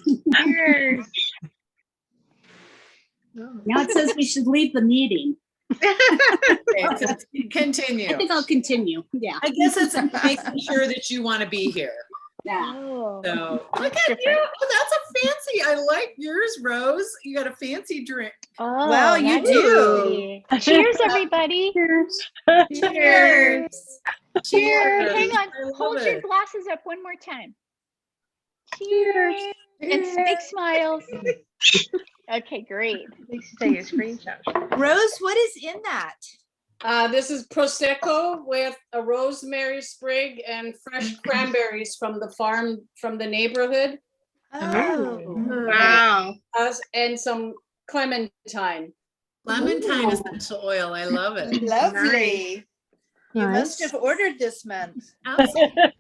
Cheers. Now it says we should leave the meeting. Okay, so continue. I think I'll continue. Yeah. I guess it's making sure that you want to be here. Yeah. Oh, So look at you. Oh, that's a fancy. I like yours, Rose. You got a fancy drink. oh Wow, you that's do. pretty. Cheers, everybody. Cheers. Cheers. Cheers. Hang on. I love Hold your it. glasses up one more time. Cheers. And big smiles. Okay, great. Take a screenshot. Rose, what is in that? This is Prosecco with a rosemary sprig and fresh cranberries from the farm, from the neighborhood, Oh, Wow. And some clementine. Clementine essential oil. I love it. lovely. You must have ordered this month. Absolutely.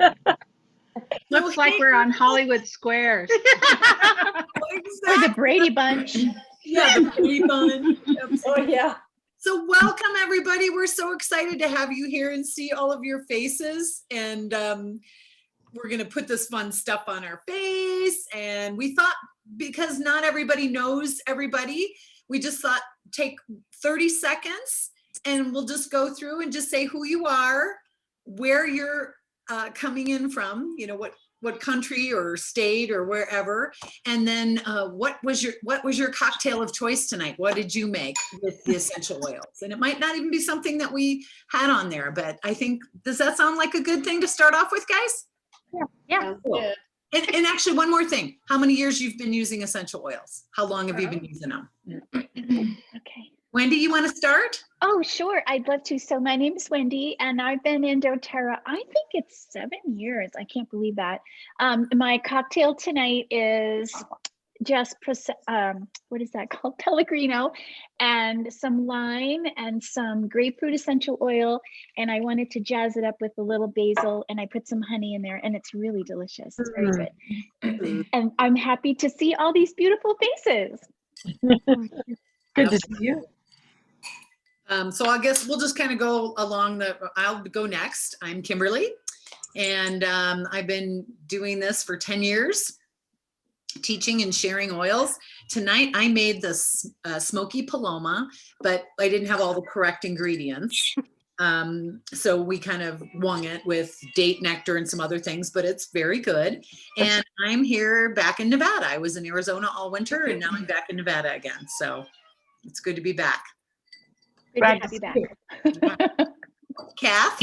Looks like we're on Hollywood Squares. Or the Brady Bunch. Yeah, the Brady Bunch. Oh, yeah. So welcome everybody. We're so excited to have you here and see all of your faces. And we're going to put this fun stuff on our face. And we thought, because not everybody knows everybody, we just thought take 30 seconds and we'll just go through and just say who you are, where you're coming in from, you know, what country or state or wherever, and then what was your cocktail of choice tonight? What did you make with the essential oils? And it might not even be something that we had on there, but I think, does that sound like a good thing to start off with, guys? Yeah. Cool. And actually, one more thing: how many years you've been using essential oils? How long have you been using them? Okay. Wendy, you want to start? Oh, sure. I'd love to. So my name is Wendy, and I've been in doTERRA, I think it's 7 years. I can't believe that. My cocktail tonight is just, what is that called? Pellegrino, and some lime and some grapefruit essential oil. And I wanted to jazz it up with a little basil, and I put some honey in there, and it's really delicious. It's very good. And I'm happy to see all these beautiful faces. Good to see you. So I guess we'll just kind of go along I'll go next. I'm Kimberly, and I've been doing this for 10 years, teaching and sharing oils. Tonight I made this smoky paloma, but I didn't have all the correct ingredients. So we kind of wung it with date nectar and some other things, but it's very good. And I'm here back in Nevada. I was in Arizona all winter, and now I'm back in Nevada again. So it's good to be back. Good to have you back. Kath?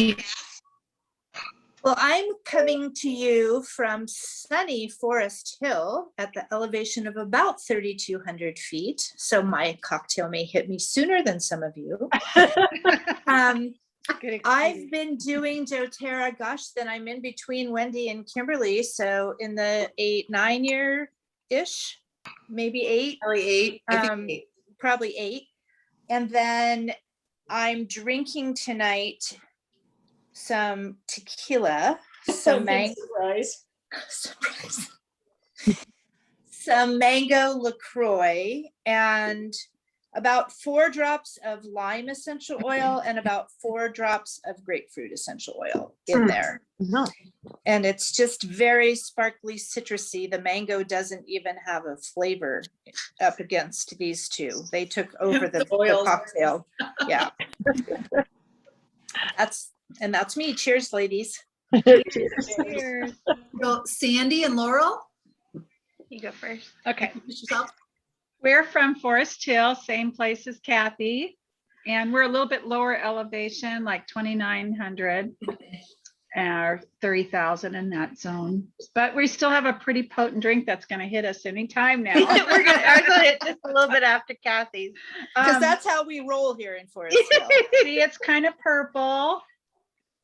Well, I'm coming to you from sunny Forest Hill at the elevation of about 3,200 feet. So my cocktail may hit me sooner than some of you. I've been doing doTERRA, gosh, then I'm in between Wendy and Kimberly. So in the 9 year-ish, maybe 8. Probably 8. I think 8. Probably 8. And then I'm drinking tonight some tequila, some some mango LaCroix, and about 4 drops of lime essential oil and about 4 drops of grapefruit essential oil in there. And it's just very sparkly, citrusy. The mango doesn't even have a flavor up against these two. They took over the cocktail. Yeah. That's me. Cheers, ladies. Cheers. So Sandy and Laurel? You go first. Okay. Introduce yourself. We're from Forest Hill, same place as Kathy. And we're a little bit lower elevation, like 2,900 or 30,000 in that zone. But we still have a pretty potent drink that's going to hit us anytime now. We're going to hit just a little bit after Kathy's. Because that's how we roll here in Forest Hill. See, it's kind of purple.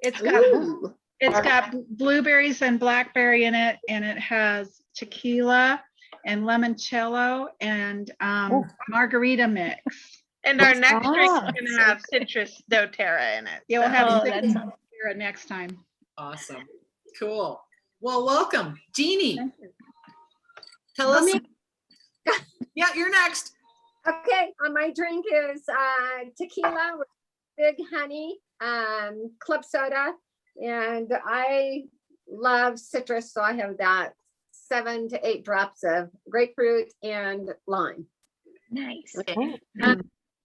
It's got blueberries and blackberry in it, and it has tequila and limoncello and margarita mix. And our next drink is going to have citrus doTERRA in it. Yeah, we'll have citrus doTERRA next time. Awesome. Cool. Well, welcome. Jeannie. Tell us. Yeah, you're next. Okay, my drink is tequila with big honey, club soda, and I love citrus, so I have that. 7 to 8 drops of grapefruit and lime. Nice.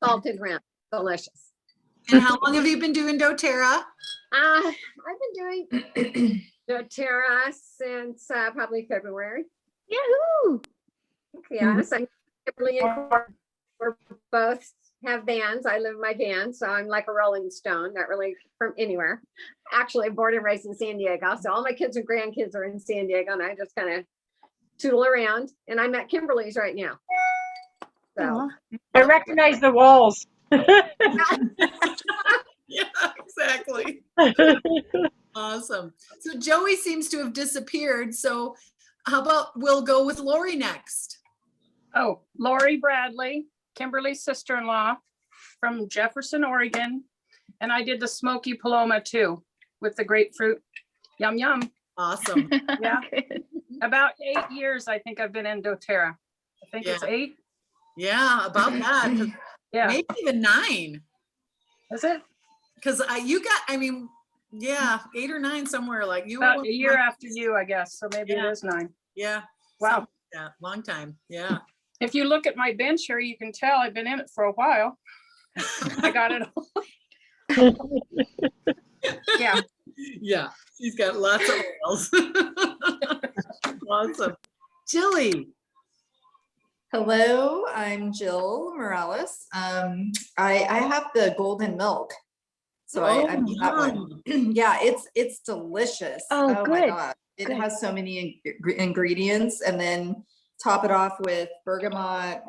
Salted rim, delicious. And how long have you been doing doTERRA? I've been doing doTERRA since probably February. Yahoo! Yes, I Kimberly and we're both have vans. I live in my van, so I'm like a rolling stone, not really from anywhere. Actually, born and raised in San Diego, so all my kids and grandkids are in San Diego, and I just kind of tootle around. And I'm at Kimberly's right now. So I recognize the walls. Yeah, exactly. Awesome. So Joey seems to have disappeared. So how about we'll go with Lori next? Oh, Lori Bradley, Kimberly's sister-in-law from Jefferson, Oregon. And I did the smoky paloma too with the grapefruit. Yum, yum. Awesome. Yeah. Good. About 8 years, I think I've been in doTERRA. I think it's Yeah. 8. Yeah, about that. 'Cause Yeah. maybe even 9. Is it? Because you got, I mean, yeah, 8 or 9 somewhere. Like you were About one a of year my- after you, I guess. So maybe Yeah. it is 9. Yeah. Wow. Yeah, long time. Yeah. If you look at my bench here, you can tell I've been in it for a while. I got it all. Yeah. Yeah. She's got lots of oils. Awesome. Jilly. Hello, I'm Jill Morales. I have the golden milk. So I use that one. Yeah, it's delicious. Oh, my good, God. It good. has so many ingredients, and then top it off with bergamot,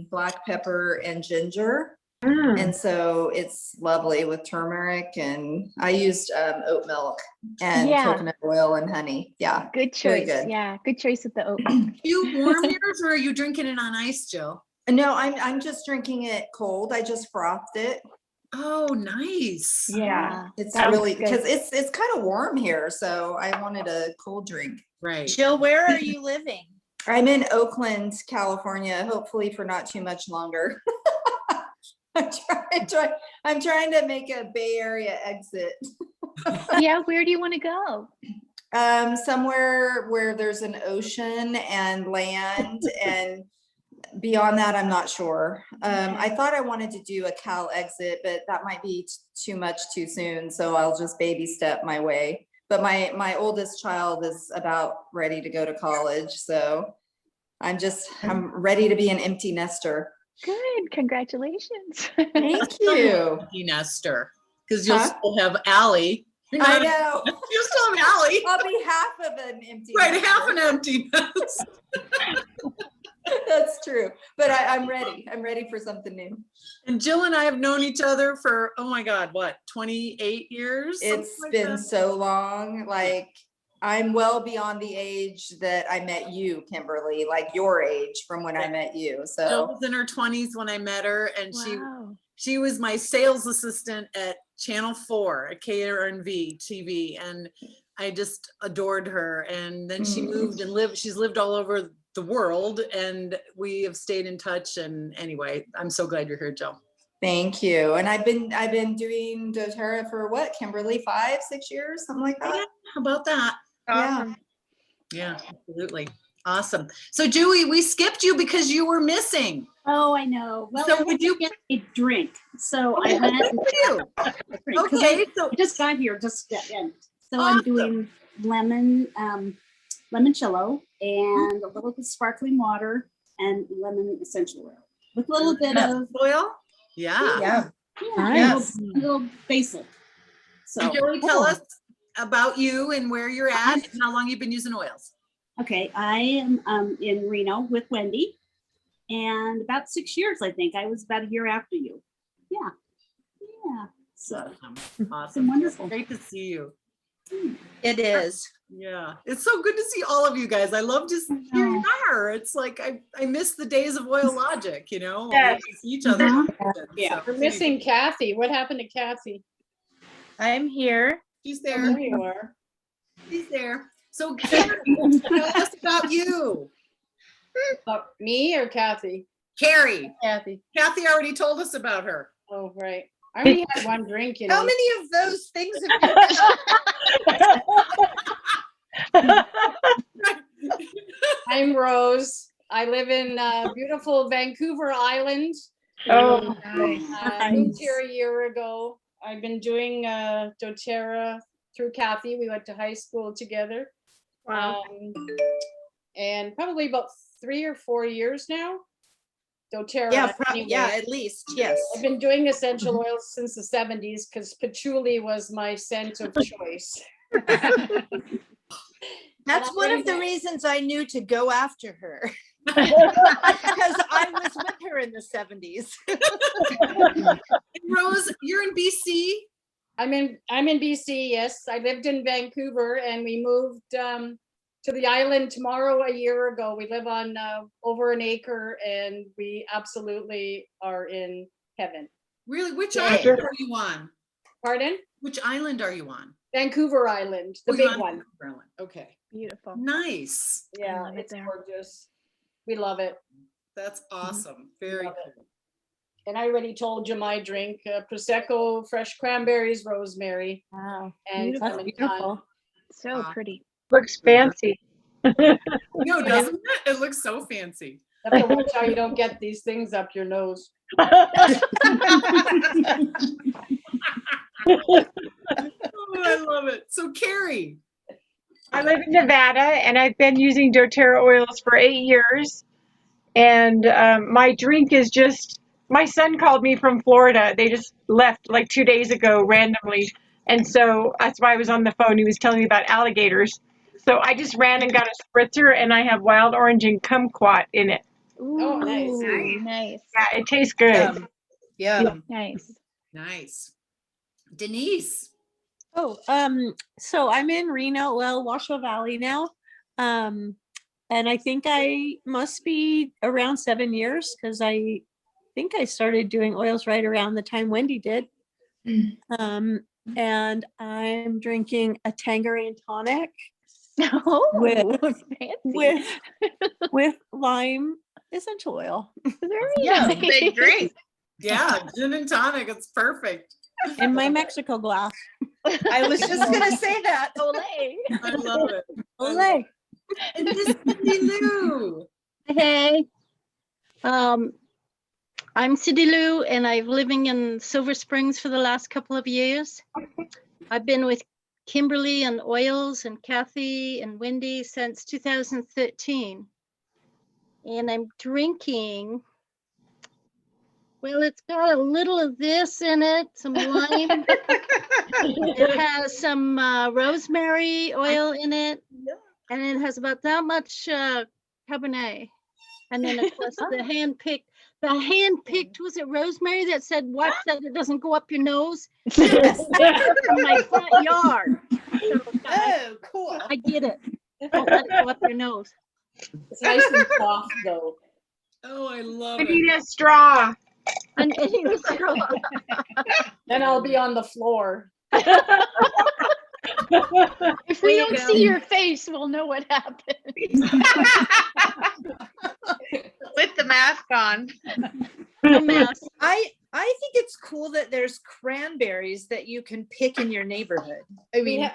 black pepper, and ginger. And so it's lovely with turmeric, and I used oat milk and Yeah. coconut oil and honey. Yeah. Good Very choice. good. Yeah, good choice with the oat milk. You warm yours or are you drinking it on ice, Jill? No, I'm just drinking it cold. I just frothed it. Oh, nice. Yeah, It's that was really good. because it's kind of warm here, so I wanted a cold drink. Right. Jill, where are you living? I'm in Oakland, California, hopefully for not too much longer. I'm trying to make a Bay Area exit. Yeah, where do you want to go? Somewhere where there's an ocean and land, and beyond that, I'm not sure. I thought I wanted to do a Cal exit, but that might be too much too soon. So I'll just baby step my way. But my oldest child is about ready to go to college. So I'm ready to be an empty nester. Good, congratulations. Thank you. Empty nester. Because you'll Huh? still have Allie. You're I not- know. You still have Allie. I'll be half of an empty Right, nester. half an empty nest. That's true. But I'm ready. I'm ready for something new. And Jill and I have known each other for, oh my God, what, 28 years? It's Something like been that? so long. Like, I'm well beyond the age that I met you, Kimberly, like your age from when I met you. Jill So was in her 20s when I met her, and Wow. she was my sales assistant at Channel 4 at KRNV TV, and I just adored her. And then she moved and she's lived all over the world, and we have stayed in touch. And anyway, I'm so glad you're here, Jill. thank you. And I've been doing doTERRA for what, Kimberly, 5-6 years, something like that. Yeah, how about that? Yeah. Yeah, absolutely. Awesome. So Julie, we skipped you because you were missing. Oh, I know. Well, So I would you- get a drink. So I Oh, went good for you. because Okay, so I just got here and so I'm Awesome. doing lemon limoncello and a little bit of sparkling water and lemon essential oil with a little bit of oil? Yeah. Yeah. a little basil. So Julie, tell us about you and where you're at and how long you've been using oils. okay, I am in Reno with Wendy, and about 6 years, I think. I was about a year after you. Yeah. So Awesome. wonderful. Great to see you. It is. Yeah. It's so good to see all of you guys. I love just here you are. It's like I miss the days of Oil Logic, you know? Yes. We see each other. Yeah, So, we're missing Kathy. What happened to Kathy? I'm here. She's There there. you are. She's there. So Carrie, tell us about you. Me or Kathy? Carrie. Kathy. Kathy already told us about her. Oh, right. I only had one drink, you know. How many of those things have you I'm Rose. I live in beautiful Vancouver Island. Oh, nice. Moved here a year ago. I've been doing doTERRA through Kathy. We went to high school together. Wow. And probably about 3 or 4 years now. doTERRA. Yeah, anyway. yeah, at least, yes. I've been doing essential oils since the 70s because patchouli was my scent of choice. That's And one I'm of the very- reasons I knew to go after her. Because I was with her in the 70s. Rose, you're in BC. I'm in BC, yes. I lived in Vancouver and we moved to the island tomorrow a year ago. We live on over an acre and we absolutely are in heaven. Really? Which Yeah. island are you on? Pardon? Which island are you on? Vancouver Island, the Oh, you're big on one. Vancouver Island. Okay. Beautiful. Nice. Yeah, love it it's there. gorgeous. We love it. That's awesome. Very Love it. cool. And I already told you my drink, Prosecco, fresh cranberries, rosemary, Wow. and Beautiful. clementine. So pretty. Looks fancy. No, doesn't it? It looks so fancy. You have to watch how you don't get these things up your nose. Oh, I love it. So Carrie. I live in Nevada and I've been using doTERRA oils for 8 years. And my drink is just, my son called me from Florida. They just left like 2 days ago randomly. And so that's why I was on the phone. He was telling me about alligators. So I just ran and got a spritzer and I have wild orange and kumquat in it. Oh, nice. Ooh, nice. Yeah, it tastes good. Yeah. Nice. Nice. Denise. Oh, so I'm in Reno, well, Washoe Valley now. And I think I must be around 7 years because I think I started doing oils right around the time Wendy did. And I'm drinking a Tangerine Tonic Oh, with fancy. with lime essential oil Very Yeah, nice. big drink. Yeah, gin and tonic. It's perfect. in my Mexico glass. I was just gonna say that. Olay. I love it. Olay. And Miss Cindy Lou. Hey, I'm Cindy Lou, and I've living in Silver Springs for the last couple of years. I've been with Kimberly and Oils and Kathy and Wendy since 2013. And I'm drinking, well, it's got a little of this in it, some lime. It has some rosemary oil in it, and it has about that much Cabernet. And then of course the hand-picked, was it rosemary that said what, that it doesn't go up your nose? Yes. In my front yard. So Oh, cool. I get it. Don't let it go up your nose. It's nice and soft though. Oh, I love I it. need a straw. And it was Then I'll be on the floor. If we There you don't go. see your face, we'll know what happened. With the mask on. a mess. I think it's cool that there's cranberries that you can pick in your neighborhood. I mean,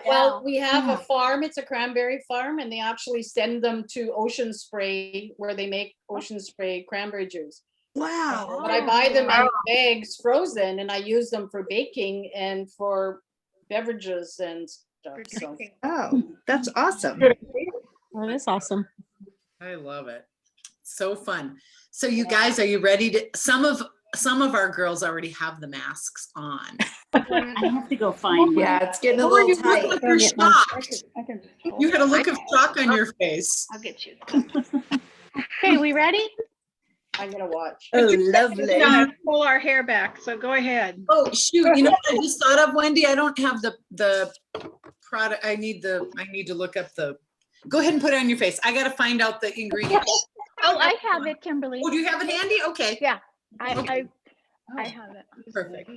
We have a farm. It's a cranberry farm, and they actually send them to Ocean Spray, where they make Ocean Spray cranberry juice. wow. But I buy them in bags, frozen, and I use them for baking and for beverages and stuff. So Oh, that's awesome. That is awesome. I love it. So fun. So you guys, are you ready to, some of our girls already have the masks on. I have to go find one. Yeah, it's getting a Oh, little you look tight. like you're shocked. I can You had a look of shock on your face. I'll get you. Okay, we ready? I'm gonna watch. Oh, lovely. We're gonna pull our hair back, so go ahead. Oh, shoot. You know what I just thought of, Wendy? I don't have the product. I need to look up go ahead and put it on your face. I got to find out the ingredients. Oh, I have it, Kimberly. Oh, do you have it handy? Okay. Yeah, I have it. Perfect.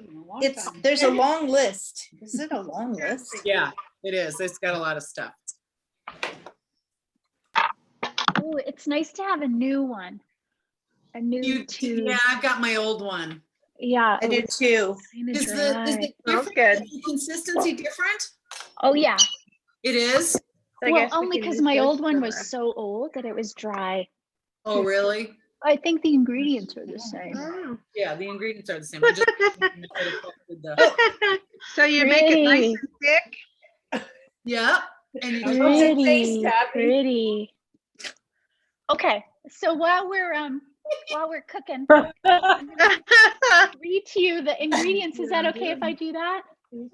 There's a long list. Is it a long list? Yeah, it is. It's got a lot of stuff. Oh, it's nice to have a new one. A new tube. Yeah, I've got my old one. Yeah. I do too. Is it Smells different? good. Is the consistency different? Oh, yeah. It is? I Well, guess we only can because use my those old one for was the- so old that it was dry. Oh, really? I think the ingredients are the same. Oh. Yeah, the ingredients are the same. I just thinking it would affected the- So you make it nice Pretty. and thick? Yeah. And you just Pretty, pretty. Okay, so while we're cooking, read to you the ingredients. Is that okay if I do that?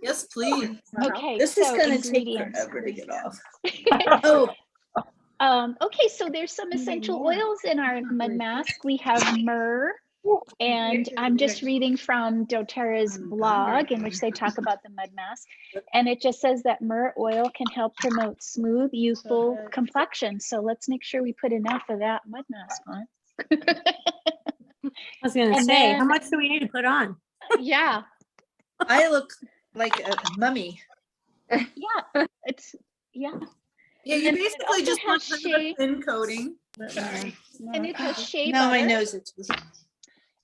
yes, please. Okay, This is so gonna take ingredients. forever to get off. Okay, so there's some essential oils in our mud mask. We have myrrh, and I'm just reading from doTERRA's blog in which they talk about the mud mask. And it just says that myrrh oil can help promote smooth, youthful complexion. So let's make sure we put enough of that mud mask on. I was gonna And say, how then- much do we need to put on? Yeah, I look like a mummy. yeah, it's, yeah. Yeah, you And it basically also just want has kind of a shea. thin coating. And it has shea Now my butter. nose itches.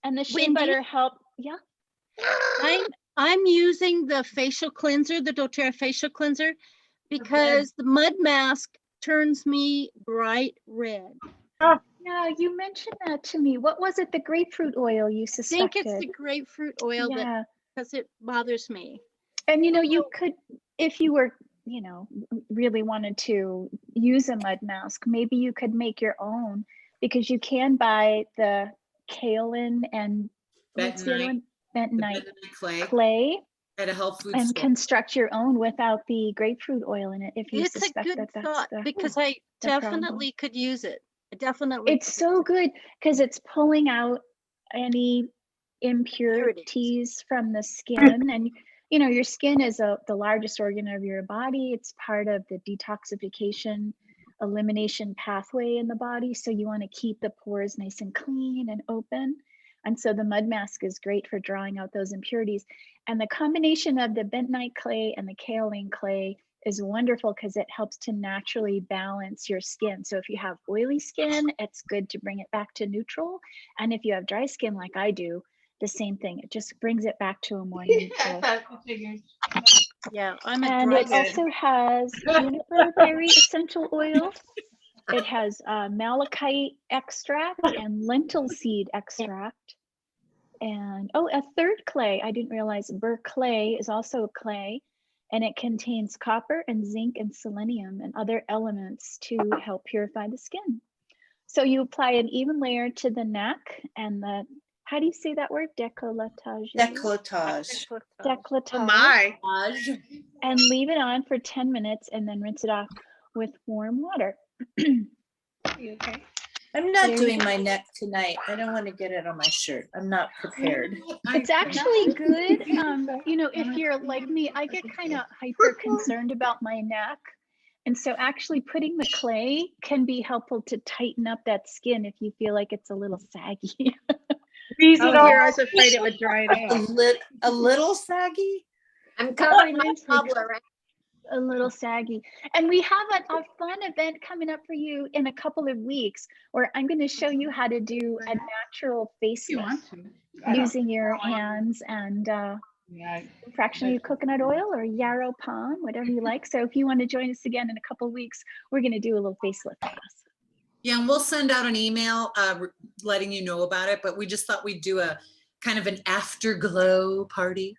And the shea Wendy? butter help, yeah. I'm using the facial cleanser, the doTERRA facial cleanser, because the mud mask turns me bright red. Yeah, you mentioned that to me. What was it? The grapefruit oil you I suspected? think it's the grapefruit oil that, Yeah. because it bothers me. And you could, if you were, really wanted to use a mud mask, maybe you could make your own, because you can buy the kaolin and what's the other one? Bentonite clay at a health food and store. construct your own without the grapefruit oil in it if you It's a suspect good that that's thought because I the problem. definitely could use it. I definitely. It's so good because it's pulling out any impurities from the skin. And your skin is the largest organ of your body. It's part of the detoxification elimination pathway in the body, so you want to keep the pores nice and clean and open. And so the mud mask is great for drawing out those impurities. And the combination of the bentonite clay and the kaolin clay is wonderful because it helps to naturally balance your skin. So if you have oily skin, it's good to bring it back to neutral. And if you have dry skin like I do, the same thing. It just brings it back to a more neutral. Yeah, I'm a And dry it skin. also has juniper berry essential oil. It has malachite extract and lentil seed extract. And a third clay. I didn't realize burr clay is also a clay, and it contains copper and zinc and selenium and other elements to help purify the skin. So you apply an even layer to the neck and the, how do you say that word? Décolletage. Decolletage. Décolletage. Oh my. And leave it on for 10 minutes and then rinse it off with warm water. Okay. I'm not doing my neck tonight. I don't want to get it on my shirt. I'm not prepared. It's actually good. If you're like me, I get kind of hyper concerned about my neck. And so actually putting the clay can be helpful to tighten up that skin if you feel like it's a little saggy. Freeze it Oh, here I off. was afraid it would dry it out. A little saggy? I'm covering my cobbler right A little saggy. And we have a fun event coming up for you in a couple of weeks where I'm going to show you how to do a natural face mask using your hands and a fraction of coconut oil or yarrow palm, whatever you like. So if you want to join us again in a couple of weeks, we're going to do a little facelift class. Yeah, and we'll send out an email letting you know about it, but we just thought we'd do a kind of an afterglow party.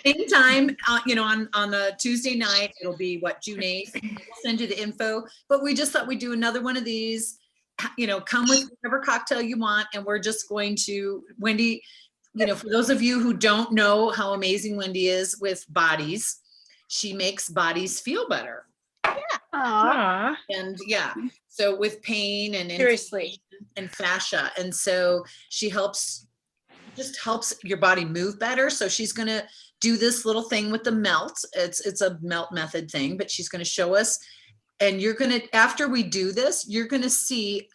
Anytime, on a Tuesday night, it'll be June 8th. We'll send you the info, but we just thought we'd do another one of these, come with whatever cocktail you want. And we're just going to, Wendy, for those of you who don't know how amazing Wendy is with bodies, she makes bodies feel better. Aww. And so with pain and Seriously. and fascia. And so she just helps your body move better. So she's going to do this little thing with the melt. It's a melt method thing, but she's going to show us. And you're going to, after we do this, you're going to see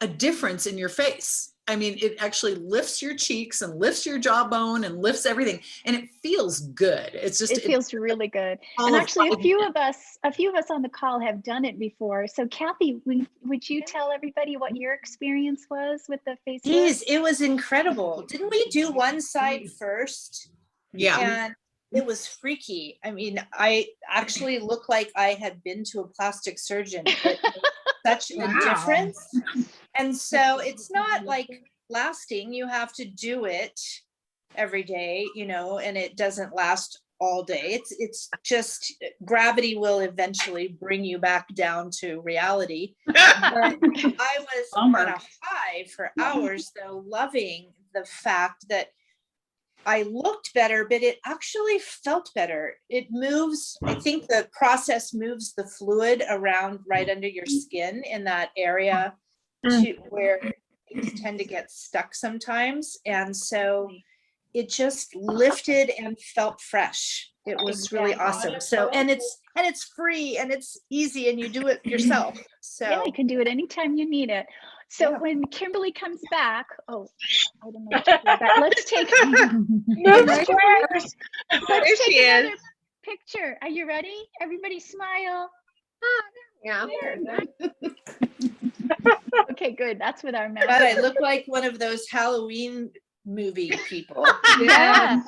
a difference in your face. I mean, it actually lifts your cheeks and lifts your jawbone and lifts everything. And it feels good. It feels really good. And actually a few of us on the call have done it before. So Kathy, would you tell everybody what your experience was with the face? Geez, it was incredible. Didn't we do one side first? Yeah. And it was freaky. I mean, I actually looked like I had been to a plastic surgeon. It made such a difference. And so it's not like lasting. You have to do it every day, you know, and it doesn't last all day. It's just gravity will eventually bring you back down to reality. But I was on a high for hours though, loving the fact that I looked better, but it actually felt better. It moves, I think the process moves the fluid around right under your skin in that area to where things tend to get stuck sometimes. And so it just lifted and felt fresh. It was really awesome. So, and it's free and it's easy and you do it yourself. So Yeah, you can do it anytime you need it. So when Kimberly comes back, I don't know what to do, but let's take let's take another picture. Are you ready? Everybody smile. Yeah. Okay, good. That's with our mask. God, I look like one of those Halloween movie people. Yeah.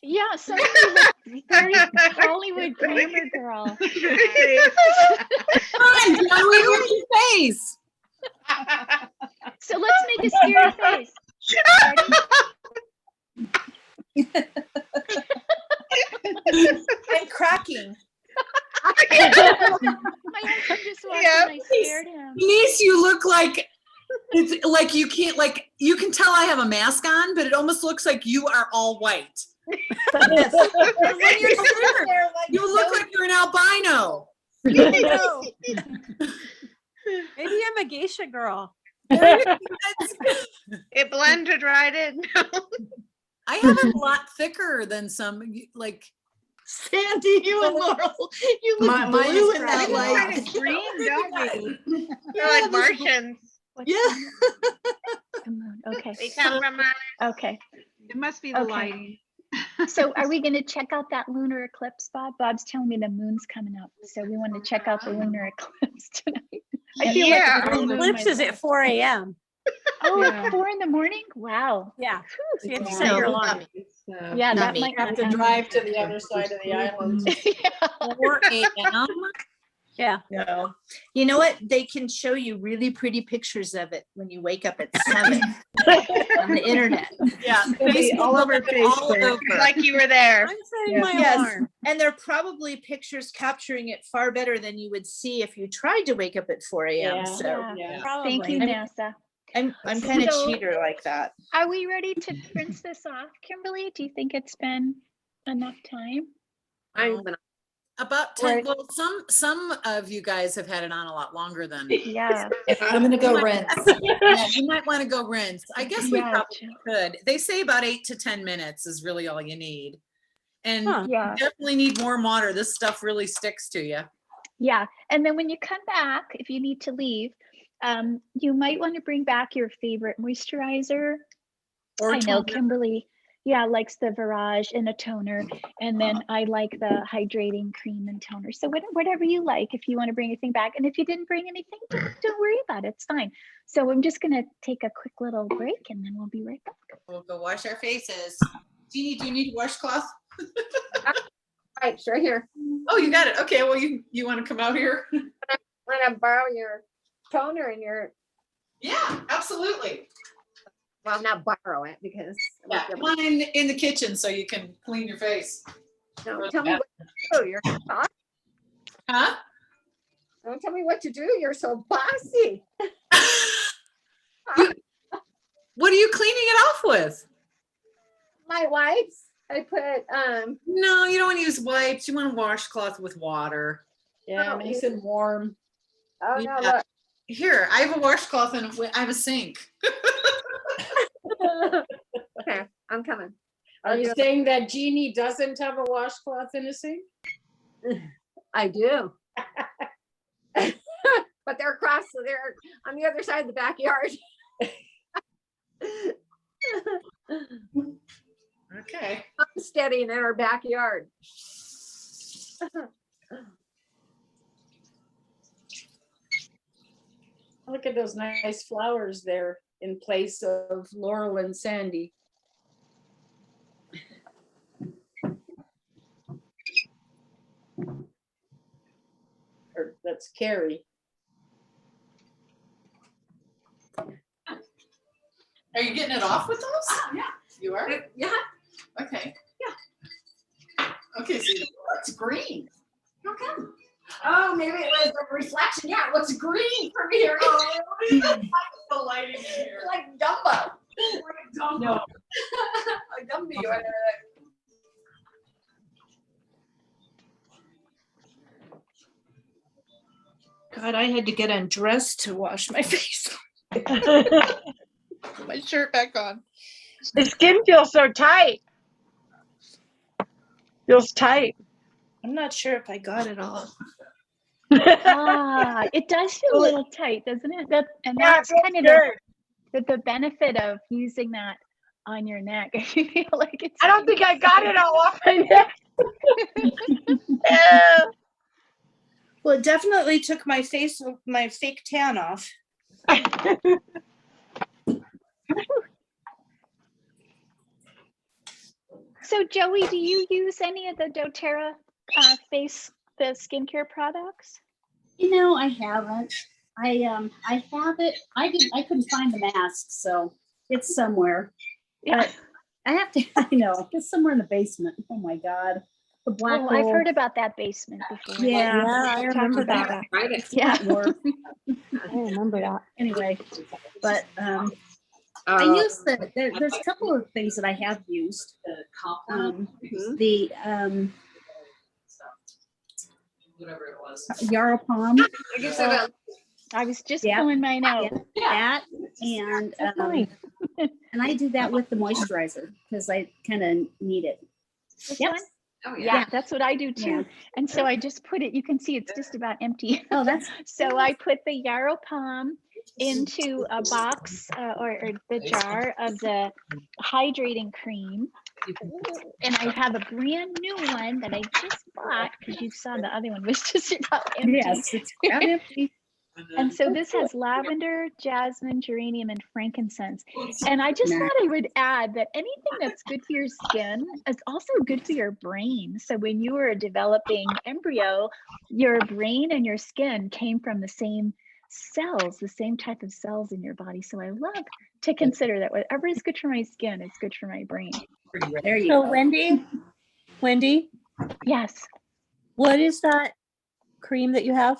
Yeah, some of you look very Hollywood glamour girl. Your face. So let's make a scary face. I'm cracking. My husband just walked and I scared him. Denise, you look like it's like you can't you can tell I have a mask on, but it almost looks like you are all white. Yes. When you're sitting there, like, You look like you're an albino. Maybe I'm a geisha girl. It blended right in. I have it a lot thicker than some, like Sandy, you and Laurel, you look Mine blue is in that probably light. Kind of green, don't we? They're Yeah, like there's- Martians. Yeah. Okay. They come from Okay. It must be the Okay. lighting. So are we going to check out that lunar eclipse, Bob? Bob's telling me the moon's coming up. So we want to check out the lunar eclipse tonight. I feel like Yeah. it's The all over eclipse is myself. at 4 a.m. Oh, Yeah. at 4 in the morning? Wow. Yeah. So you have to Yeah. set your alarm. Yeah, Not that me. might Have not to happen. drive to the other side of the island. Yeah. 4 a.m. Yeah. No. You know what? They can show you really pretty pictures of it when you wake up at 7 on the internet. Yeah, be all over all Facebook. over. like you were there. I'm setting my Yes. alarm. And they're probably pictures capturing it far better than you would see if you tried to wake up at 4 a.m. Yeah. So Yeah. Probably. Thank you, NASA. I'm kind of So- cheater like that. Are we ready to rinse this off, Kimberly? Do you think it's been enough time? I'm gonna About 10. Right. Well, some of you guys have had it on a lot longer than. Yeah. I'm gonna go rinse. Yeah, you might want to go rinse. I guess we Yeah, probably could. They say about 8 to 10 minutes is really all you need. And Huh. Yeah. you definitely need warm water. This stuff really sticks to you. Yeah. And then when you come back, if you need to leave, you might want to bring back your favorite moisturizer. Or I know toner. Kimberly, likes the Virage and a toner. And then I like the hydrating cream and toner. So whatever you like, if you want to bring anything back. And if you didn't bring anything, don't worry about it. It's fine. So I'm just going to take a quick little break and then we'll be right back. We'll go wash our faces. Jeannie, do you need a washcloth? right, sure here. Oh, you got it. Okay, well, you want to come out here? Want to borrow your toner and your, Yeah, absolutely. well, not borrow it because. Yeah, come on in the kitchen so you can clean your face. Don't tell me what to do. You're bossy. Huh? Don't tell me what to do. You're so bossy. What are you cleaning it off with? My wipes. I put No, you don't want to use wipes. You want a washcloth with water. Yeah, Oh, nice and warm. oh no, Yeah. look. Here, I have a washcloth and I have a sink. Okay, I'm coming. Are you saying that Jeannie doesn't have a washcloth in a sink? I do. But they're across, so they're on the other side of the backyard. Okay. Steady in our backyard. Look at those nice flowers there in place of Laurel and Sandy. That's Carrie. Are you getting it off with those? Yeah. You are? Yeah. Okay. Okay, so it's green. How come? Oh, maybe it was the reflection. Yeah, it looks green from here. Oh, The lighting in here. like Dumbo. Like Dumbo. No. Like Dumbo. God, I had to get undressed to wash my face. Put my shirt back on. The skin feels so tight. Feels tight. I'm not sure if I got it all. It does feel a little tight, doesn't it? Yeah, That's it feels kind of the benefit of using that on your neck. You feel like it's. I don't think I got it all off my neck. Yeah. Well, it definitely took my fake tan off. So Joey, do you use any of the doTERRA the skincare products? You know, I haven't. I have it. I couldn't find the mask, so it's somewhere. Yeah. But I have to. I know it's somewhere in the basement. Oh my God, the black hole. I've heard about that basement before. Yeah, I remember that. Right. Yeah. I remember that. Anyway, but I use there's a couple of things that I have used. The Whatever it was. Yarrow Palm. I was just Yeah. pulling mine out. That and and I do that with the moisturizer because I kind of need it. This Yep. one? Oh, Yeah, that's what I do too. Yeah. And so I just put it, you can see it's just about empty. Oh, that's So I put the yarrow palm into a box or the jar of the hydrating cream. And I have a brand new one that I just bought because you saw the other one was just about empty. yes, it's about empty. And so this has lavender, jasmine, geranium, and frankincense. And I just thought I would add that anything that's good for your skin is also good for your brain. So when you were a developing embryo, your brain and your skin came from the same cells, the same type of cells in your body. So I love to consider that whatever is good for my skin is good for my brain. There you So go. Wendy, Yes. what is that cream that you have?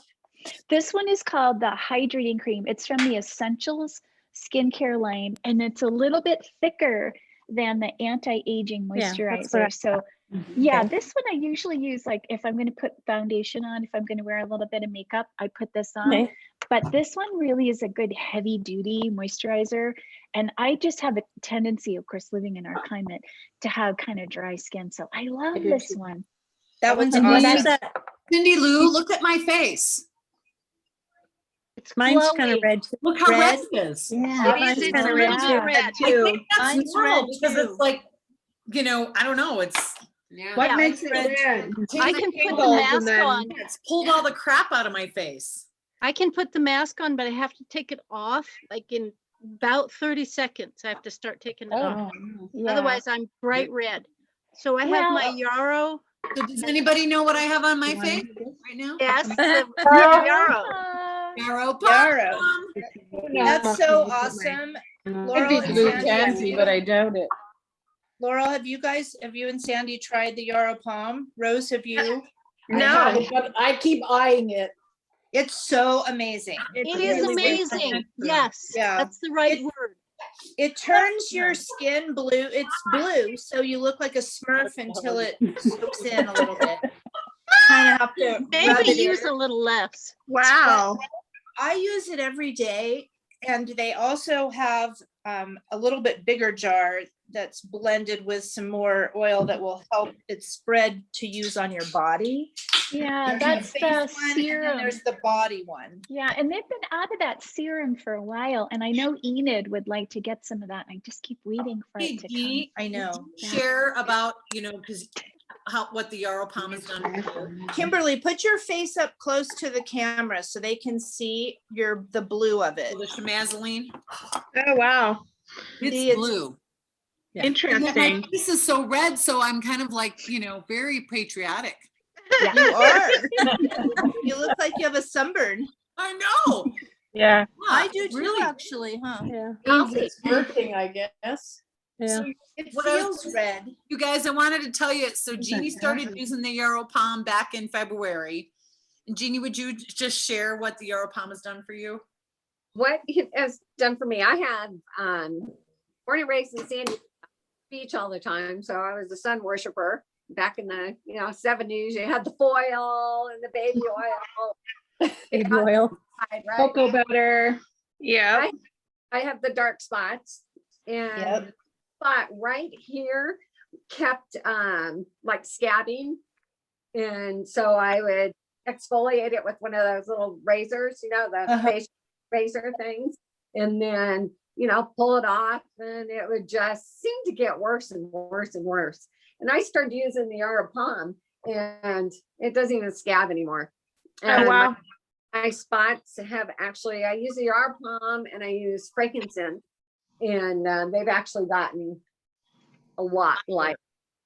This one is called the Hydrating Cream. It's from the Essentials skincare line, and it's a little bit thicker than the anti-aging Yeah, that's what moisturizer. So yeah, Okay. this one I usually use like if I'm going to put foundation on, if I'm going to wear a little bit of makeup, I put this on. Okay. But this one really is a good heavy duty moisturizer. And I just have a tendency, of course, living in our climate, to have kind of dry skin. So I love this one. That one's And What then is awesome. that? Cindy Lou, look at my face. It's Mine's kind of glowy. red. Look how red Red? it is. Yeah, It mine's is, kind it's of a red little too. bit red. I think that's Mine's normal red because too. it's like, you know, I don't know. It's Yeah. What Yeah, makes it red. red? I can put the mask on. it's pulled all the crap out of my face. I can put the mask on, but I have to take it off like in about 30 seconds. I have to start taking it off. Yeah. Otherwise, I'm bright red. So I have my yarrow. So does anybody know what I have on my face right now? Yes, the yarrow. Yarrow Palm. Yarrow. That's so awesome. Laurel and Sandy, but I doubt it. Laurel, have you and Sandy tried the Yarrow Palm? Rose, have you? No, but I keep eyeing it. It's so amazing. It is amazing. Yes, Yeah. that's the right It- word. It turns your skin blue. It's blue, so you look like a Smurf until it soaks in a little bit. Kind of have to rub Maybe it use in. a little less. Wow. I use it every day, and they also have a little bit bigger jar that's blended with some more oil that will help it spread to use on your body. Yeah, There's that's face the one, and then serum. there's the body one. Yeah, and they've been out of that serum for a while, and I know Enid would like to get some of that. I just keep waiting for it to come. I know. Share about, you know, because what the Yarrow Palm has done. Kimberly, put your face up close to the camera so they can see the blue of it. The schmazzaline. Oh, wow. It's See, it's- blue. And Interesting. my face is so red, so I'm kind of like, you know, very patriotic. You are. You look like you have a sunburn. I know. Yeah. I do too, really. actually, huh? Yeah. Means it's working, I guess. Yeah. So it What I feels red. You guys, I wanted to tell you, so Jeannie started happened? using the Yarrow Palm back in February. And Jeannie, would you just share what the Yarrow Palm has done for you? What it has done for me, I had born and raised in San Diego Beach all the time. So I was a sun worshiper back in the 70s. You had the foil and the baby oil. Baby oil. Right? Cocoa butter. Yeah. I have the dark spots, and Yep. spot right here kept like scabbing, and so I would exfoliate it with one of those little razors, the facial razor things, and then pull it off, and it would just seem to get worse and worse and worse. And I started using the Yarrow Palm, and it doesn't even scab anymore. And Oh, wow. my spots have actually, I use the Yarrow Palm and I use frankincense, and they've actually gotten a lot lighter.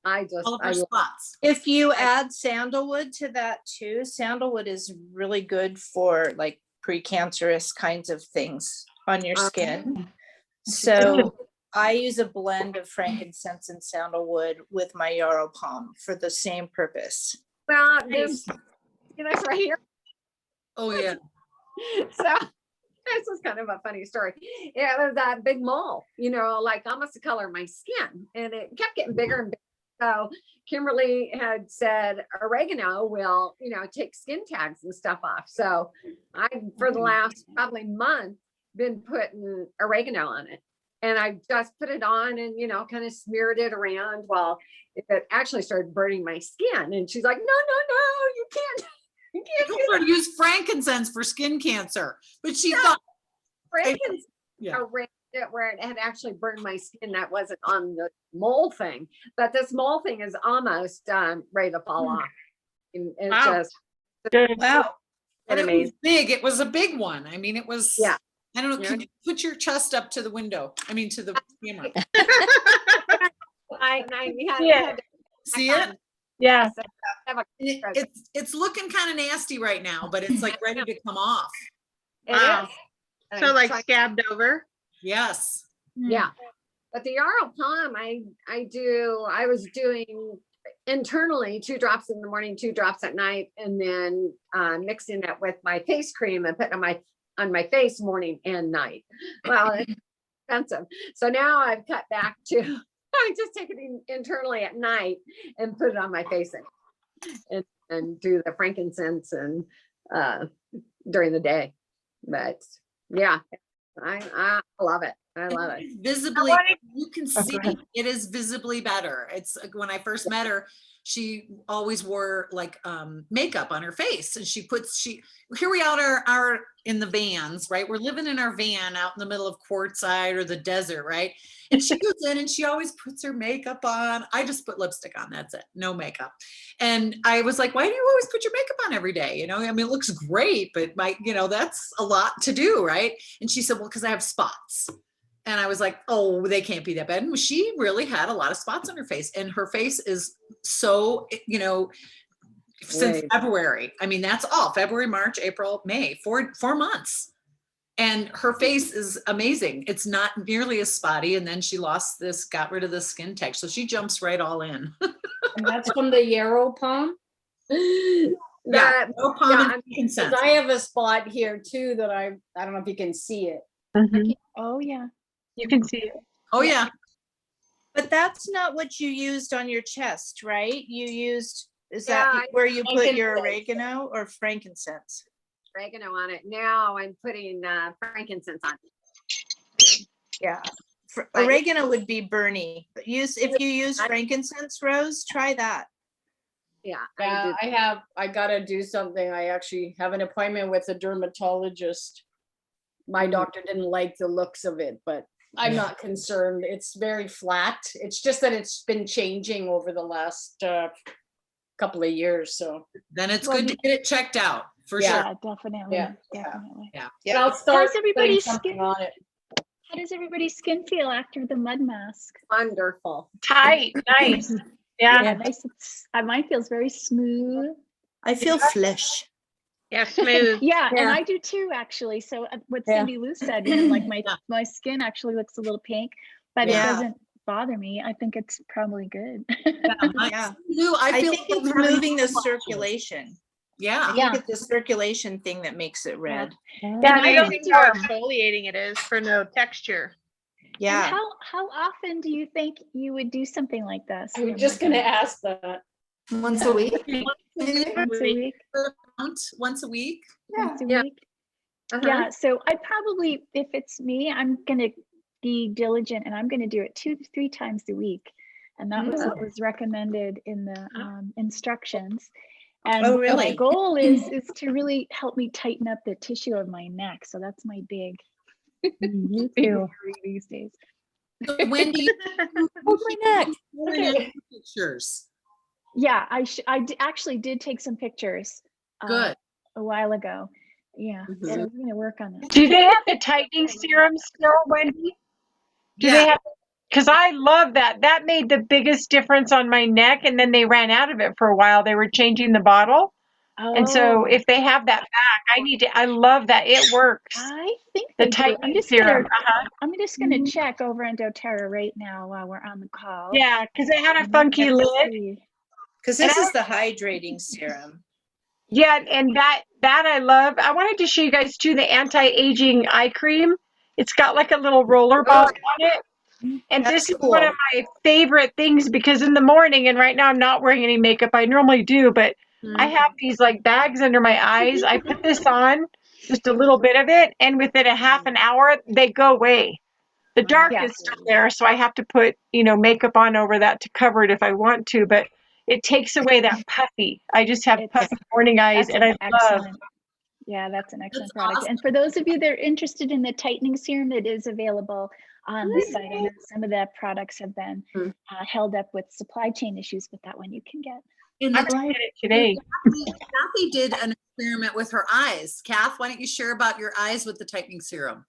All of our spots. If you add sandalwood to that too, sandalwood is really good for like precancerous kinds of things on your skin. So I use a blend of frankincense and sandalwood with my Yarrow Palm for the same purpose. Well, this right here. Oh yeah. So this was kind of a funny story. It was that big mole, like almost the color of my skin, and it kept getting bigger and bigger. So Kimberly had said oregano will, take skin tags and stuff off. So I, for the last probably month, been putting oregano on it. And I just put it on and, kind of smeared it around. Well, it actually started burning my skin. And she's like, no, you can't. You can't I told her to use frankincense for skin cancer, but she thought frankincense yeah. around it where it had actually burned my skin. That wasn't on the mole thing, but this mole thing is almost ready to fall off. And it's Wow. just Wow. But it was amazing. big. It was a big one. I mean, it was. Yeah. I don't know. Yeah. Can you put your chest up to the window? I mean, to the camera. I Yeah. had to See it? Yeah. have a- It's looking kind of nasty right now, but it's like ready to come off. it Wow. is. And So I'm like trying- scabbed over. Yes. yeah. But the Yarrow Palm, I was doing internally 2 drops in the morning, 2 drops at night, and then mixing it with my face cream and putting on my face morning and night. Well, it's expensive. So now I've cut back to I just take it internally at night and put it on my face and do the frankincense and during the day. But yeah, I love it. I love it. Visibly, you can see it is visibly better. It's when I first met her, she always wore like makeup on her face, and here we are in the vans, right? We're living in our van out in the middle of Quartzsite or the desert, right? And she goes in and she always puts her makeup on. I just put lipstick on, that's it, no makeup. And I was like, why do you always put your makeup on every day? I mean, it looks great, but that's a lot to do, right? And she said, well, because I have spots. And I was like, oh, they can't be that bad. And she really had a lot of spots on her face, and her face is so, since Right. February. I mean, that's all February, March, April, May, 4 months. And her face is amazing. It's not nearly as spotty. And then she got rid of the skin tag. So she jumps right all in. And that's from the Yarrow Palm. Yeah, no palm yeah, and I mean, frankincense. I have a spot here too that I don't know if you can see it. Oh, yeah. You can see it. Oh yeah. But that's not what you used on your chest, right? Is Yeah, that where you put your frankincense. oregano or frankincense? Oregano on it. Now I'm putting frankincense on. Yeah. Right. Oregano would be burny. But if you use frankincense, Rose, try that. Yeah. Yeah, I gotta do something. I actually have an appointment with a dermatologist. My doctor didn't like the looks of it, but I'm not concerned. It's very flat. It's just that it's been changing over the last couple of years. So Then it's good to get it checked out for Yeah. sure. Yeah, definitely. Yeah. Definitely. Yeah. I'll start How's everybody's putting something skin? on it. How does everybody's skin feel after the mud mask? Wonderful. Tight. Nice. Yeah. Yeah, nice. Mine feels very smooth. I feel flesh. Yeah, smooth. Yeah, and Yeah. I do too, actually. So what Yeah. Cindy Lou said, you know, like my skin actually looks a little pink, but it Yeah. doesn't bother me. I think it's probably good. Yeah. Lou, I feel think like it's I'm having moving the flashes. circulation. Yeah. I think Yeah. it's the circulation thing that makes it red. And Yeah, I they think how exfoliating it is for no texture. Yeah. And how often do you think you would do something like this? I was just gonna ask that. Once a week. Once a week. Once a week. Once a Yeah. week. Uh-huh. Yeah. So I probably, if it's me, I'm gonna be diligent and I'm gonna do it 2 to 3 times a week. And that was what was recommended in the instructions. And Oh, my really? goal is to really help me tighten up the tissue of my neck. So that's my big Me too. worry these days. So Wendy, Hold my neck. Okay. pictures. Yeah, actually did take some pictures Good. a while ago. Yeah, so Mhm. we're gonna work on that. Do they have the tightening serum still, Wendy? Do Yeah. they have? Because I love that. That made the biggest difference on my neck, and then they ran out of it for a while. They were changing the bottle, and so Oh, if they have that back, I need to. I love that. It works. I think The they do. tightening serum. I'm just gonna check over on doTERRA right now while we're on the call. Yeah, because it had a And funky let's lid. see. Because And this I- is the hydrating serum. Yeah, and that I love. I wanted to show you guys too the anti-aging eye cream. It's got like a little roller ball on it. And That's this is one of cool. my favorite things because in the morning, and right now I'm not wearing any makeup. I normally do, but I have these like bags under my eyes. I put this on, just a little bit of it, and within a half an hour, they go away. The dark Yeah. is still there, so I have to put, makeup on over that to cover it if I want to, but it takes away that puffy. I just have It's- puffy morning eyes, That's and an I love. excellent. Yeah, that's an excellent That's product. awesome. And for those of you that are interested in the tightening serum, it is available on the site. I know some of the products have been held up with supply chain issues, but that one you can get. And I'm gonna get it today. Kathy did an experiment with her eyes. Kath, why don't you share about your eyes with the tightening serum?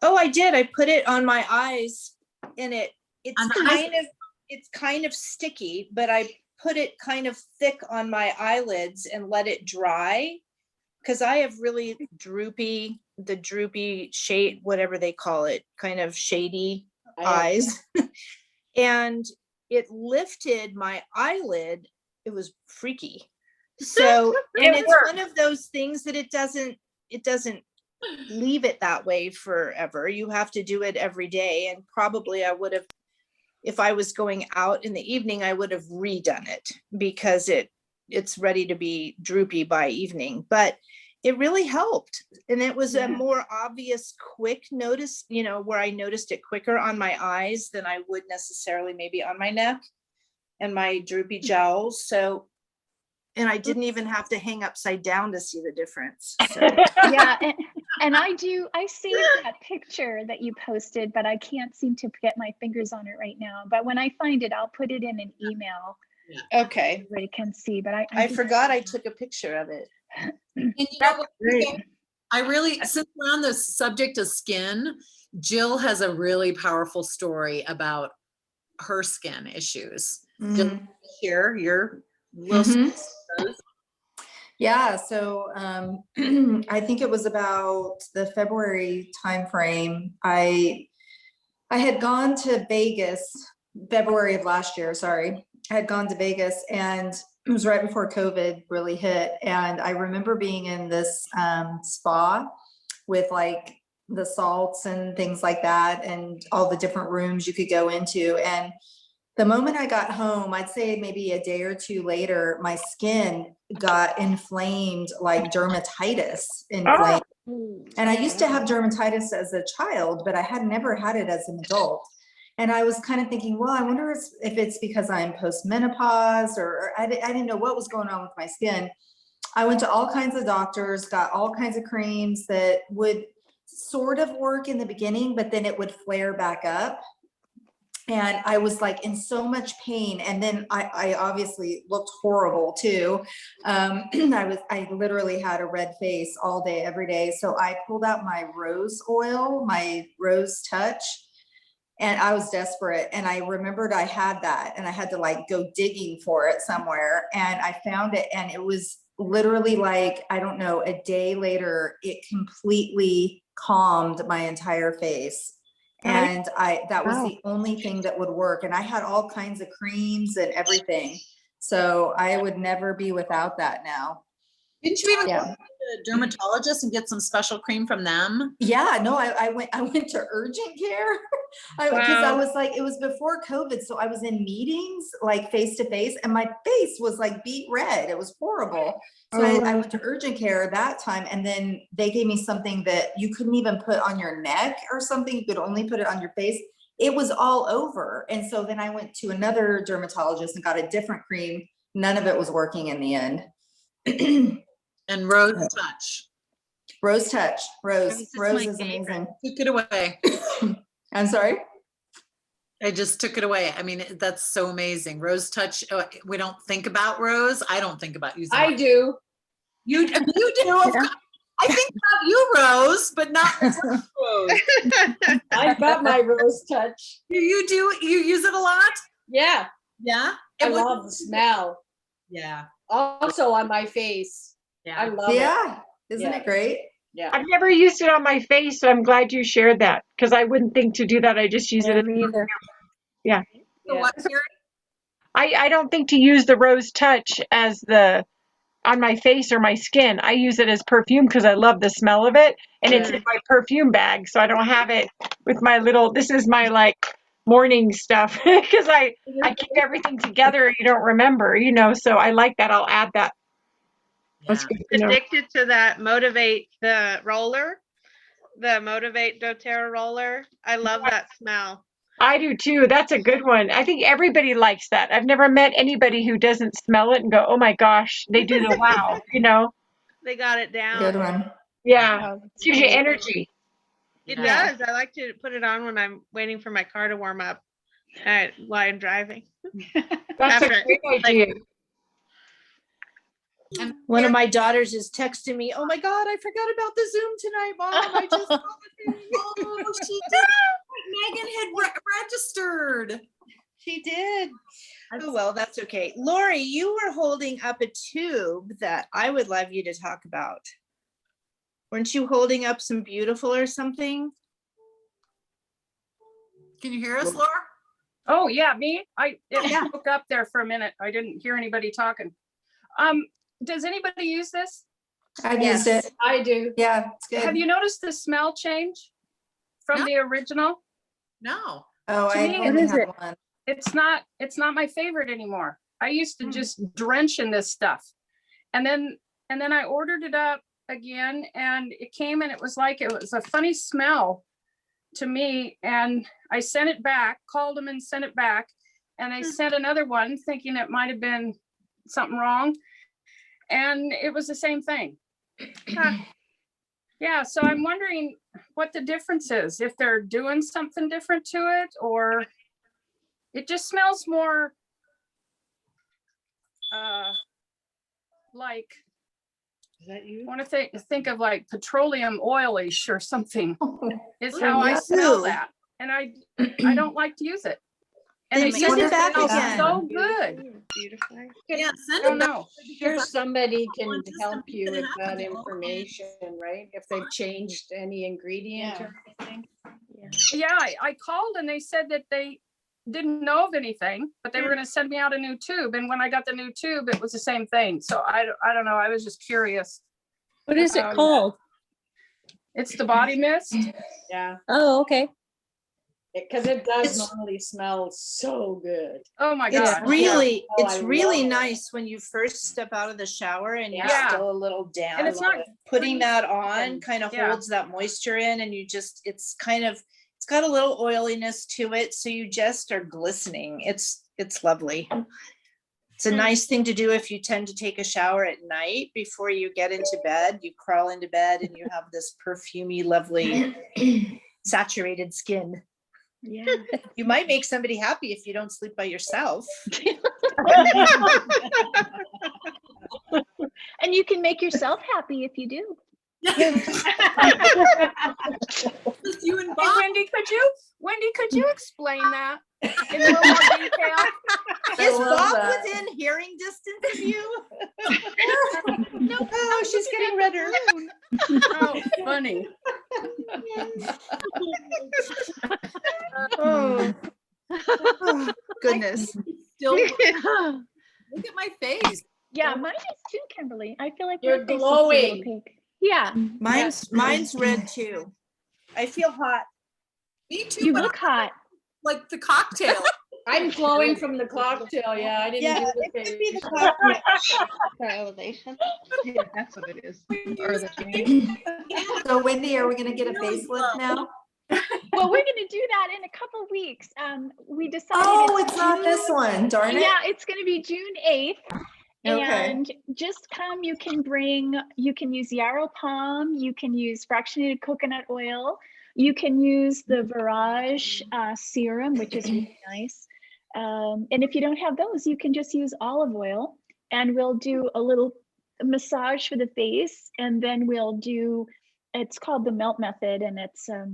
Oh, I did. I put it on my eyes, and it's On the kind of sticky, but I put it kind of thick on my eyelids and let it dry because I have really droopy shade, whatever they call it, kind of shady eyes. And it lifted my eyelid. It was freaky. So, and it's one of those things that it doesn't leave it that way forever. You have to do it every day. And probably I would have, if I was going out in the evening, I would have redone it because it's ready to be droopy by evening. But it really helped. And it was a more obvious, quick notice, where I noticed it quicker on my eyes than I would necessarily maybe on my neck and my droopy jowls. So, and I didn't even have to hang upside down to see the difference. So. Yeah, and I saved that picture that you posted, but I can't seem to get my fingers on it right now. But when I find it, I'll put it in an email. Okay. Everybody can see, but I forgot I took a picture of it. And you know what? I really, since we're on the subject of skin, Jill has a really powerful story about her skin issues. Jill, share your little Yeah, so I think it was about the February timeframe. I had gone to Vegas, February of last year, sorry. I had gone to Vegas and it was right before COVID really hit. And I remember being in this spa with like the salts and things like that and all the different rooms you could go into. And the moment I got home, I'd say maybe a day or two later, my skin got inflamed, like dermatitis inflamed. And I used to have dermatitis as a child, but I had never had it as an adult. And I was kind of thinking, well, I wonder if it's because I'm post-menopause or I didn't know what was going on with my skin. I went to all kinds of doctors, got all kinds of creams that would sort of work in the beginning, but then it would flare back up. And I was like in so much pain. And then I obviously looked horrible too. I literally had a red face all day, every day. So I pulled out my rose oil, my rose touch, and I was desperate. And I remembered I had that and I had to like go digging for it somewhere. And I found it and it was literally like, I don't know, a day later, it completely calmed my entire face. And that was the only thing that would work. And I had all kinds of creams and everything. So I would never be without that now. Didn't you even Yeah. go to the dermatologist and get some special cream from them? Yeah, no, I went to urgent care because I was like, it was before COVID. So I was in meetings like face to face and my face was like beet red. It was horrible. So I went to urgent care that time, and then they gave me something that you couldn't even put on your neck or something. You could only put it on your face. It was all over. And so then I went to another dermatologist and got a different cream. None of it was working in the end. And Rose Touch. Rose Touch. Rose my is favorite. amazing. Took it away. I'm sorry? I just took it away. I mean, that's so amazing. Rose Touch. We don't think about Rose. I don't think about using. I do. You do. Of course. I think about you, Rose, but not Rose. I've got my Rose Touch. You do. You use it a lot. Yeah, Yeah. I And what- love the smell. Yeah. Also on my face. I love it. Yeah. Isn't Yeah. it great? Yeah. I've never used it on my face, so I'm glad you shared that because I wouldn't think to do that. I just use it as Me either. yeah. So what, Karen? I don't think to use the Rose Touch as the on my face or my skin. I use it as perfume because I love the smell of it, and it's in my perfume bag, so I don't have it with my little. This is my like morning stuff because I keep everything together. You don't remember, So I like that. I'll add that. That's good to know. Addicted to that Motivate the roller, the Motivate doTERRA roller. I love that smell. I do too. That's a good one. I think everybody likes that. I've never met anybody who doesn't smell it and go, "Oh my gosh," they do the wow, They got it down. Good one. Yeah, gives you energy. It Yeah. does. I like to put it on when I'm waiting for my car to warm up while I'm driving. That's a After- great idea. And One of my daughters is texting me, "Oh my God, I forgot about the Zoom tonight, Mom. I just saw the thing." Oh, she did. Megan had registered. She did. Oh, well, that's okay. Lori, you were holding up a tube that I would love you to talk about. Weren't you holding up some Beautiful or something? Can you hear us, Laura? Oh, yeah, me? It broke up there for a minute. I didn't hear anybody talking. Does anybody use this? I've used it. I do. Yeah, it's good. Have you noticed the smell change from No. the original? No. Oh, To I me, only what is have it? one. It's not my favorite anymore. I used to just drench in this stuff. And then I ordered it up again and it came and it was a funny smell to me. And I sent it back, called them and sent it back. And I sent another one thinking it might have been something wrong. And it was the same thing. Yeah, so I'm wondering what the difference is, if they're doing something different to it, or it just smells more like, Is that you? I want to think of like petroleum oil-ish or something. Is Oh, how I yeah. smell that. And I don't like to use it. And Then they use said it it back smells again. so good. Beautiful. Yeah, I send don't it back. know. Sure, somebody can Well, just help something you that with that happened. information, right? If they've changed any ingredient Yeah. or anything. Yeah, I called and they said that they didn't know of anything, but they were going to send me out a new tube. And when I got the new tube, it was the same thing. So I don't know. I was just curious. What is it called? It's the body mist. Yeah, Oh, okay. because it does It's- normally smell so good. Oh my It's God. really, Oh, I it's really love it. nice when you first step out of the shower and you're Yeah. still a little damp. And it's not Putting that on and- kind of yeah. holds that moisture in, and it's got a little oiliness to it, so you just are glistening. It's lovely. It's a nice thing to do if you tend to take a shower at night before you get into bed. You crawl into bed and you have this perfumey, lovely, saturated skin. Yeah. You might make somebody happy if you don't sleep by yourself. And you can make yourself happy if you do. Just you and Hey, Bob. Wendy, could you explain that in a little more detail? Is love Bob that. within hearing distance of you? Oh, she's getting redder. Oh, funny. Oh. Oh, goodness. Still, look at my face. Yeah, mine is too, Kimberly. I feel like You're my face looks a little glowing. pink. Yeah, Mine's red too. I feel hot. Me too, you but look hot. like the cocktail. I'm glowing from the cocktail. Yeah, I didn't Yeah, do it the could be face. the cocktail. Our elevation. Yeah, that's what it is. Or the change. So Wendy, are we gonna get a facelift now? Well, we're gonna do that in a couple weeks. We decided. Oh, it's not this one, darn it. Yeah, it's gonna be June 8th. Okay. And just come, you can use yarrow palm, you can use fractionated coconut oil, you can use the Virage serum, which is really nice. And if you don't have those, you can just use olive oil, and we'll do a little massage for the face. And then we'll do, it's called the melt method, and it's a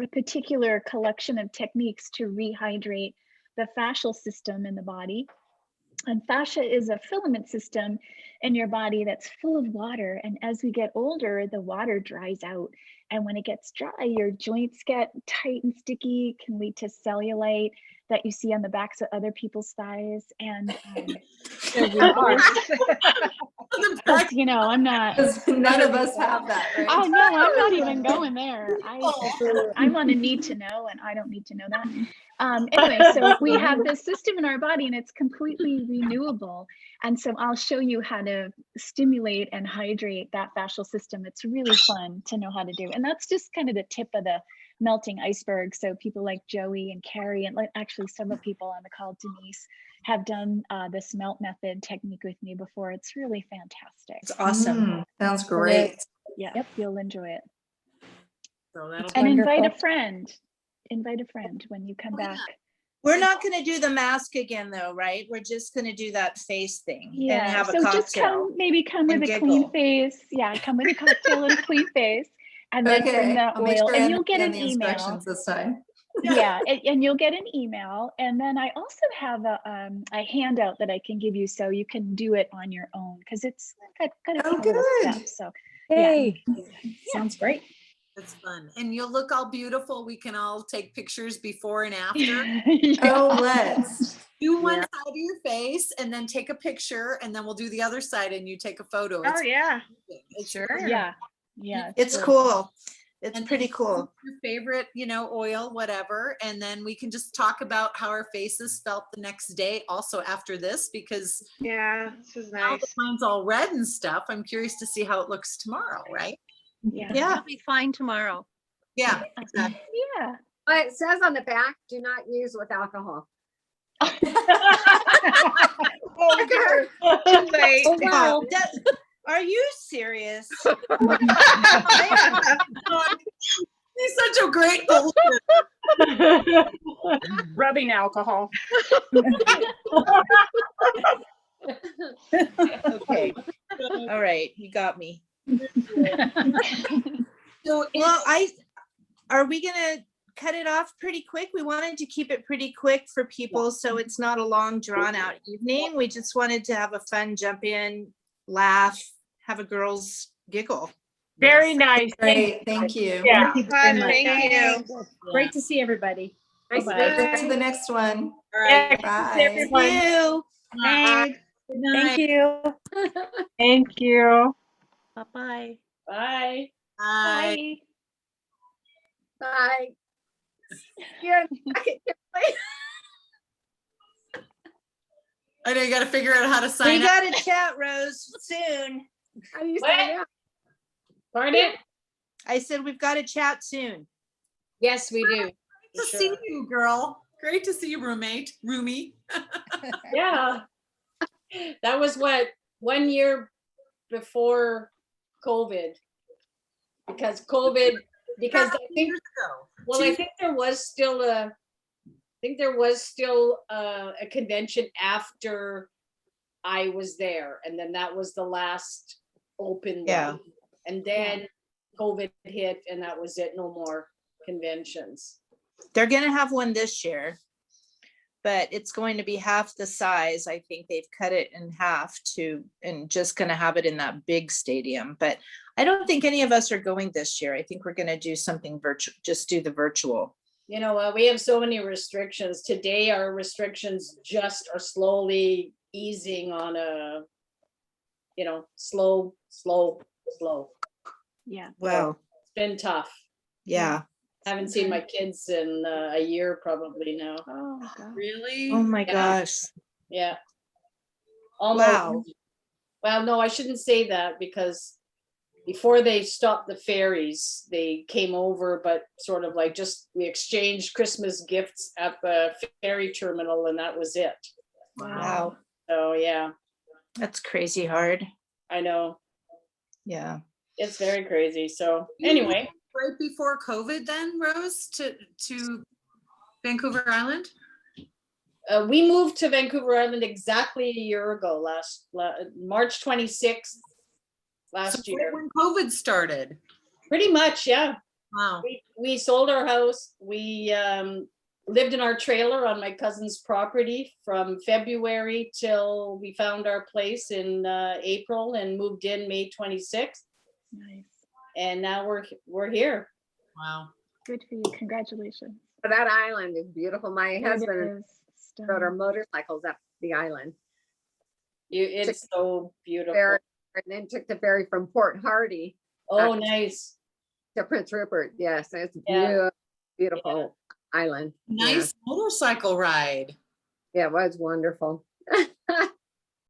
particular collection of techniques to rehydrate the fascial system in the body. And fascia is a filament system in your body that's full of water. And as we get older, the water dries out. And when it gets dry, your joints get tight and sticky, can lead to cellulite that you see on the backs of other people's thighs. And because, you know, I'm not. 'Cause none of us have that, right? Oh no, I'm not even going there. I'm on a need to know, and I don't need to know that. Anyway, so we have this system in our body, and it's completely renewable. And so I'll show you how to stimulate and hydrate that fascial system. It's really fun to know how to do. And that's just kind of the tip of the melting iceberg. So people like Joey and Carrie, and like actually several people on the call, Denise, have done this melt method technique with me before. It's really fantastic. It's awesome. Sounds great. Yep, you'll enjoy it. So that'll And be invite a friend. Invite a friend when you come back. We're not going to do the mask again, though, right? We're just going to do that face thing and Yeah, have a so cocktail. just come, maybe come with and a clean giggle. face. Yeah, come with a cocktail and a clean face, and then bring Okay, the I'll make oil, sure I and you'll get an understand the email. instructions this time. Yeah, and you'll get an email, and then I also have a handout that I can give you so you can do it on your own, because it's got a Oh, few little good. steps. So Yay. Sounds great. It's fun. And you'll look all beautiful. We can all take pictures before and after. yeah. Oh, let's. Do one side of your face and then take a picture, and then we'll do the other side and you take a photo. Oh, yeah. It's Sure. Yeah, yeah. It's really cool. It's And pretty then cool. your favorite, oil, whatever. And then we can just talk about how our faces felt the next day also after this, because Yeah, this is now nice. that mine's all red and stuff, I'm curious to see how it looks tomorrow, right? Yeah. Yeah. You'll be fine tomorrow. Yeah. Yeah. But it says on the back, do not use with alcohol. Oh, dear. Too late. Oh, wow. Are you serious? He's such a great bullshit. Rubbing alcohol. Okay. All right. You got me. So Well, are we gonna cut it off pretty quick? We wanted to keep it pretty quick for people, so it's not a long drawn out evening. We just wanted to have a fun jump in, laugh, have a girls giggle. Very nice. Great, thank you. Yeah. Fun, thank you. Great to see everybody. Nice to Bye-bye. meet On to the next one. all right. Bye. Thank you. Bye. Good night. Thank you. Thank you. Bye-bye. Bye. Bye. Bye. Bye. Yeah. I know you got to figure out how to We sign up. got a chat, Rose, soon. How do you What? sign up? Pardon? I said we've got a chat soon. Yes, we do. Great to see you, girl. Great to see you, roomie. Yeah. That was what, 1 year before COVID. Because I think, Years ago. well, I think there was still a convention after I was there. And then that was the last open Yeah. one. And then COVID hit and that was it. No more conventions. They're gonna have one this year. but it's going to be half the size. I think they've cut it in half and just going to have it in that big stadium. But I don't think any of us are going this year. I think we're going to do something virtual, just do the virtual. You know, we have so many restrictions. Today, our restrictions just are slowly easing on a, you know, slow. Yeah. Wow. It's been tough. Yeah. Haven't seen my kids in a year probably now. Oh, God. Really? Oh my gosh. Yeah. Almost. Wow. Well, no, I shouldn't say that because before they stopped the ferries, they came over, but sort of like we exchanged Christmas gifts at the ferry terminal and that was it. Wow. So yeah, That's crazy hard. I know. Yeah. It's very crazy. So anyway. Right before COVID then, Rose, to Vancouver Island? We moved to Vancouver Island exactly a year ago, March 26th last So year. right when COVID started. Pretty much, yeah. Wow. We sold our house. We lived in our trailer on my cousin's property from February till we found our place in April and moved in May 26th. Nice. And now we're here. Wow. Good for you. Congratulations. That island is beautiful. My It husband is rode our stunning. motorcycles up the island. It's so beautiful. Ferry, and then took the ferry from Port Hardy Oh, nice. to Prince Rupert. Yes, it's Yeah. beautiful island. Nice motorcycle ride. Yeah, it was wonderful.